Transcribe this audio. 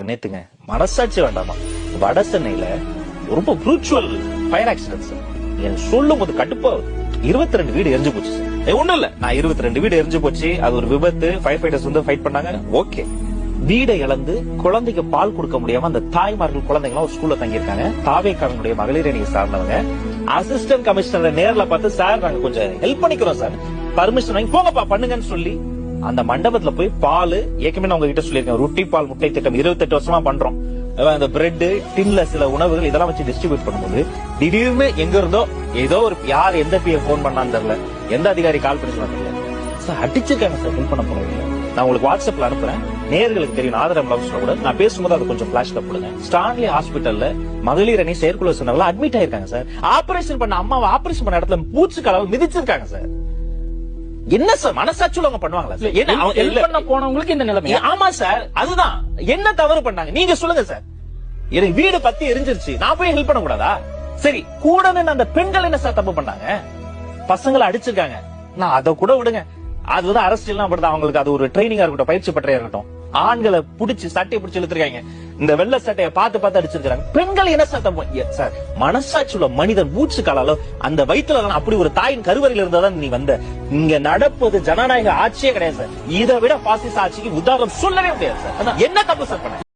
நேத்துங்க மனசாட்சி வேண்டாமா, வட சென்னையில ரொம்ப ப்ரூச்சுவல் ஃபயர் ஆக்சிடென்ட் சார். எனக்கு சொல்லும் போது கடுப்பா 22 வீடு எரிஞ்சு போச்சு சார். ஒண்ணும் இல்ல, நான் 22 வீடு எரிஞ்சு போச்சு, அது ஒரு விபத்து, ஃபயர் ஃபைட்டர்ஸ் வந்து ஃபைட் பண்ணாங்க, ஓகே. வீடை இழந்து குழந்தைக்கு பால் கொடுக்க முடியாம அந்த தாய்மார்கள் குழந்தைங்க ஒரு ஸ்கூல்ல தங்கியிருக்காங்க. தாவேக்காரனுடைய மகளிர் அணியை சார்ந்தவங்க அசிஸ்டன்ட் கமிஷனரை நேர்ல பார்த்து, சார் நாங்க கொஞ்சம் ஹெல்ப் பண்ணிக்கிறோம் சார், பர்மிஷன் வாங்கி போங்கப்பா பண்ணுங்கன்னு சொல்லி அந்த மண்டபத்துல போய் பால், ஏற்கனவே நான் உங்ககிட்ட சொல்லியிருக்கேன், ரொட்டி பால் முட்டை திட்டம் 28 வருஷமா பண்றோம். அந்த பிரெட் டின்ல சில உணவுகள் இதெல்லாம் வச்சு டிஸ்ட்ரிபியூட் பண்ணும்போது திடீர்னு எங்க இருந்தோ ஏதோ ஒரு யார் எந்த பிஎஃப் போன் பண்ணான்னு தெரியல, எந்த அதிகாரி கால் பண்ணி சொன்னாங்க சார், அடிச்சிருக்காங்க சார், ஹெல்ப் பண்ண போறீங்க. நான் உங்களுக்கு வாட்ஸ்அப்ல அனுப்புறேன், நேர்களுக்கு தெரியும். ஆதரவு கூட நான் பேசும்போது அது கொஞ்சம் பிளாஷ்ல போடுங்க. ஸ்டான்லி ஹாஸ்பிட்டல்ல மகளிர் அணி செயற்குழு சொன்னவங்க அட்மிட் ஆயிருக்காங்க சார். ஆபரேஷன் பண்ண அம்மாவை ஆபரேஷன் பண்ண இடத்துல பூச்சி கலவை மிதிச்சிருக்காங்க சார். என்ன சார் மனசாட்சி உள்ளவங்க பண்ணுவாங்களா? ஹெல்ப் பண்ண போனவங்களுக்கு இந்த நிலைமை. ஆமா சார், அதுதான் என்ன தவறு பண்ணாங்க நீங்க சொல்லுங்க சார். எனக்கு வீடு பத்தி எரிஞ்சிருச்சு, நான் போய் ஹெல்ப் பண்ண கூடாதா? சரி, கூட அந்த பெண்கள் என்ன சார் தப்பு பண்ணாங்க? பசங்களை அடிச்சிருக்காங்க, நான் அதை கூட விடுங்க, அது வந்து அரசு எல்லாம் படுது, அவங்களுக்கு அது ஒரு ட்ரைனிங்கா இருக்கட்டும், பயிற்சி பற்றையா இருக்கட்டும். ஆண்களை புடிச்சு சட்டையை பிடிச்சு இழுத்துருக்காங்க, இந்த வெள்ளை சட்டையை பார்த்து அடிச்சிருக்காங்க. பெண்கள் என்ன சார் சார், மனசாட்சி உள்ள மனிதன் மூச்சு காலால அந்த வயிற்றுல அப்படி ஒரு தாயின் கருவறையில் இருந்தாதான் நீ வந்த. இங்க நடப்பது ஜனநாயக ஆட்சியே கிடையாது சார். இதை விட பாசிச ஆட்சிக்கு உதாரணம் சொல்லவே முடியாது சார். என்ன தப்பு சார் பண்ண?